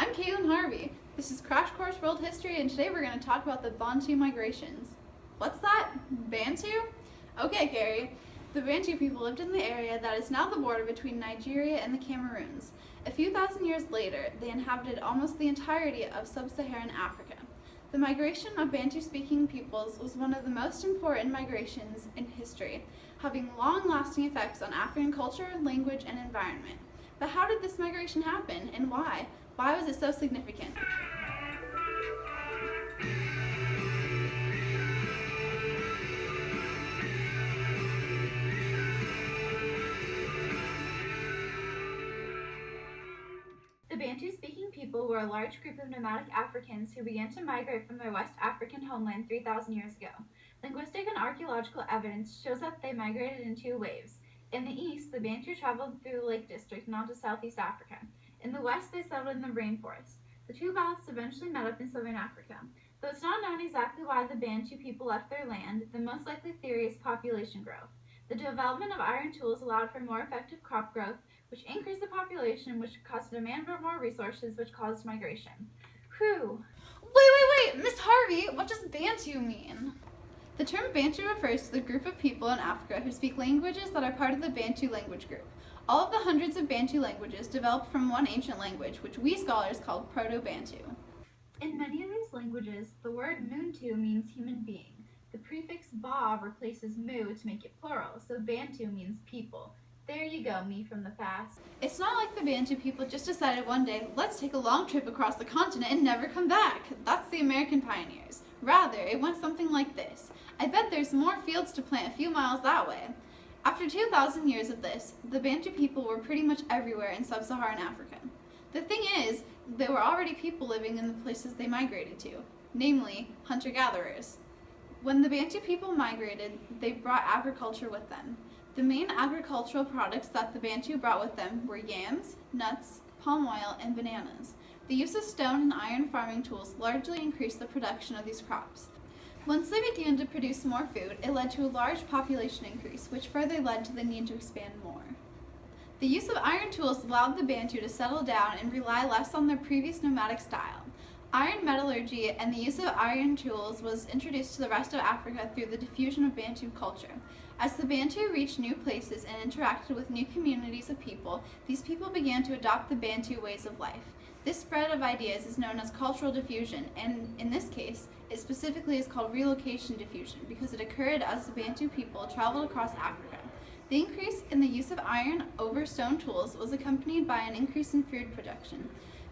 I'm Kaitlyn Harvey. This is Crash Course World History, and today we're going to talk about the Bantu migrations. What's that? Bantu? Okay, Carrie. The Bantu people lived in the area that is now the border between Nigeria and the Cameroons. A few thousand years later, they inhabited almost the entirety of sub-Saharan Africa. The migration of Bantu-speaking peoples was one of the most important migrations in history, having long-lasting effects on African culture, language, and environment. But how did this migration happen, and why? Why was it so significant? The Bantu-speaking people were a large group of nomadic Africans who began to migrate from their West African homeland 3,000 years ago. Linguistic and archaeological evidence shows that they migrated in two waves. In the east, the Bantu traveled through the Lake District and onto Southeast Africa. In the west, they settled in the rainforest. The two paths eventually met up in southern Africa. Though it's not known exactly why the Bantu people left their land, the most likely theory is population growth. The development of iron tools allowed for more effective crop growth, which increased the population, which caused a demand for more resources, which caused migration. Whew. Wait, Miss Harvey, what does Bantu mean? The term Bantu refers to the group of people in Africa who speak languages that are part of the Bantu language group. All of the hundreds of Bantu languages developed from one ancient language, which we scholars call Proto-Bantu. In many of these languages, the word Muntu means human being. The prefix ba replaces mu to make it plural, so Bantu means people. There you go, me from the past. It's not like the Bantu people just decided one day, let's take a long trip across the continent and never come back. That's the American pioneers. Rather, it went something like this. I bet there's more fields to plant a few miles that way. After 2,000 years of this, the Bantu people were pretty much everywhere in sub-Saharan Africa. The thing is, there were already people living in the places they migrated to, namely hunter-gatherers. When the Bantu people migrated, they brought agriculture with them. The main agricultural products that the Bantu brought with them were yams, nuts, palm oil, and bananas. The use of stone and iron farming tools largely increased the production of these crops. Once they began to produce more food, it led to a large population increase, which further led to the need to expand more. The use of iron tools allowed the Bantu to settle down and rely less on their previous nomadic style. Iron metallurgy and the use of iron tools was introduced to the rest of Africa through the diffusion of Bantu culture. As the Bantu reached new places and interacted with new communities of people, these people began to adopt the Bantu ways of life. This spread of ideas is known as cultural diffusion, and in this case, it specifically is called relocation diffusion because it occurred as the Bantu people traveled across Africa. The increase in the use of iron over stone tools was accompanied by an increase in food production.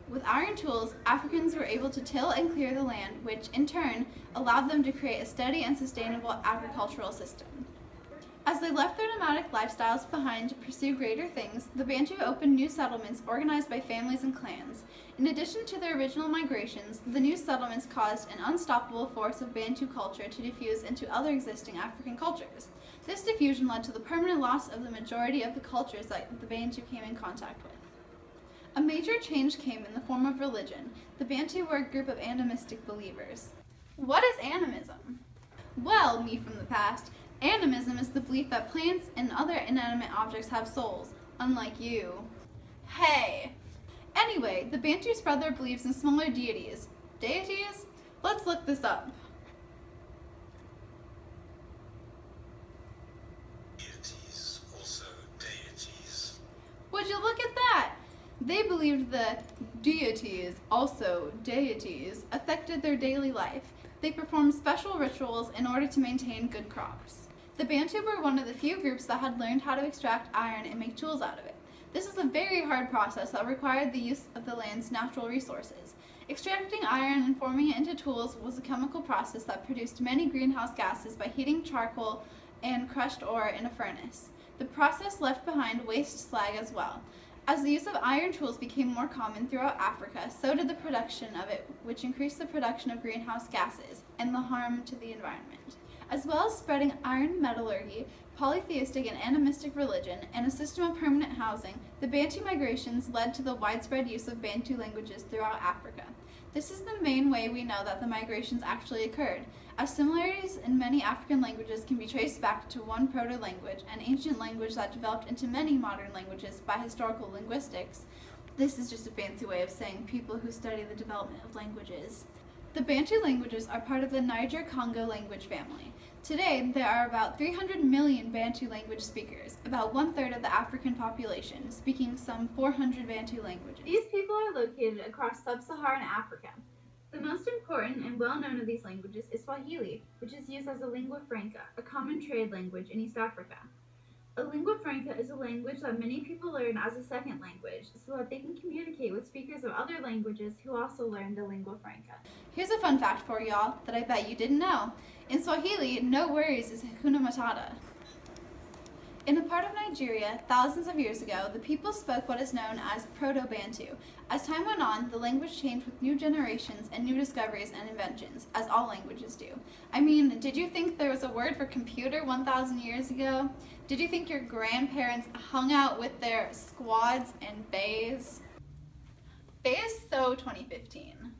With iron tools, Africans were able to till and clear the land, which in turn allowed them to create a steady and sustainable agricultural system. As they left their nomadic lifestyles behind to pursue greater things, the Bantu opened new settlements organized by families and clans. In addition to their original migrations, the new settlements caused an unstoppable force of Bantu culture to diffuse into other existing African cultures. This diffusion led to the permanent loss of the majority of the cultures that the Bantu came in contact with. A major change came in the form of religion. The Bantu were a group of animistic believers. What is animism? Well, me from the past, animism is the belief that plants and other inanimate objects have souls, unlike you. Hey! Anyway, the Bantu spread their beliefs in smaller deities. Deities? Let's look this up. Deities, also deities. Would you look at that? They believed the deities, also deities, affected their daily life. They performed special rituals in order to maintain good crops. The Bantu were one of the few groups that had learned how to extract iron and make tools out of it. This was a very hard process that required the use of the land's natural resources. Extracting iron and forming it into tools was a chemical process that produced many greenhouse gases by heating charcoal and crushed ore in a furnace. The process left behind waste slag as well. As the use of iron tools became more common throughout Africa, so did the production of it, which increased the production of greenhouse gases and the harm to the environment. As well as spreading iron metallurgy, polytheistic and animistic religion, and a system of permanent housing, the Bantu migrations led to the widespread use of Bantu languages throughout Africa. This is the main way we know that the migrations actually occurred, as similarities in many African languages can be traced back to one proto-language, an ancient language that developed into many modern languages by historical linguistics. This is just a fancy way of saying people who study the development of languages. The Bantu languages are part of the Niger-Congo language family. Today, there are about 300 million Bantu language speakers, about 1/3 of the African population, speaking some 400 Bantu languages. These people are located across sub-Saharan Africa. The most important and well-known of these languages is Swahili, which is used as a lingua franca, a common trade language in East Africa. A lingua franca is a language that many people learn as a second language so that they can communicate with speakers of other languages who also learn the lingua franca. Here's a fun fact for y'all that I bet you didn't know. In Swahili, no worries is Hakuna Matata. In a part of Nigeria, thousands of years ago, the people spoke what is known as Proto-Bantu. As time went on, the language changed with new generations and new discoveries and inventions, as all languages do. I mean, did you think there was a word for computer 1,000 years ago? Did you think your grandparents hung out with their squads and bays? Bay is so 2015.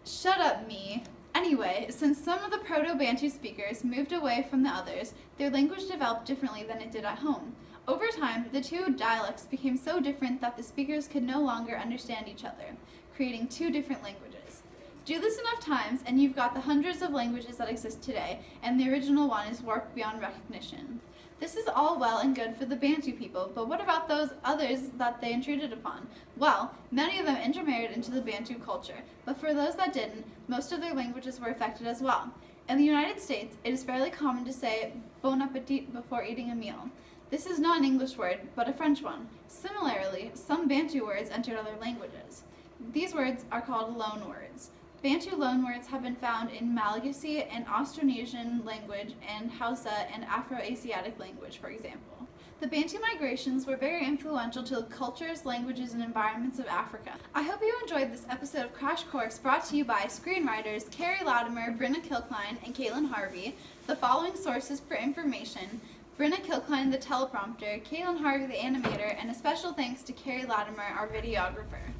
Shut up, me. Anyway, since some of the Proto-Bantu speakers moved away from the others, their language developed differently than it did at home. Over time, the two dialects became so different that the speakers could no longer understand each other, creating two different languages. Do this enough times, and you've got the hundreds of languages that exist today, and the original one is warped beyond recognition. This is all well and good for the Bantu people, but what about those others that they intruded upon? Well, many of them intermarried into the Bantu culture, but for those that didn't, most of their languages were affected as well. In the United States, it is fairly common to say bon appetit before eating a meal. This is not an English word, but a French one. Similarly, some Bantu words entered other languages. These words are called loanwords. Bantu loanwords have been found in Malagasy and Austronesian language and Hausa and Afro-Asiatic language, for example. The Bantu migrations were very influential to the cultures, languages, and environments of Africa. I hope you enjoyed this episode of Crash Course brought to you by screenwriters Carrie, Latimer, Brynna, Kilcline, and Kaitlyn, Harvey. The following sources for information: Brynna, Kilcline, the teleprompter, Kaitlyn, Harvey, the animator, and a special thanks to Carrie Latimer, our videographer.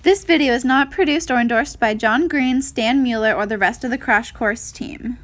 This video is not produced or endorsed by John Green, Stan Muller, or the rest of the Crash Course team.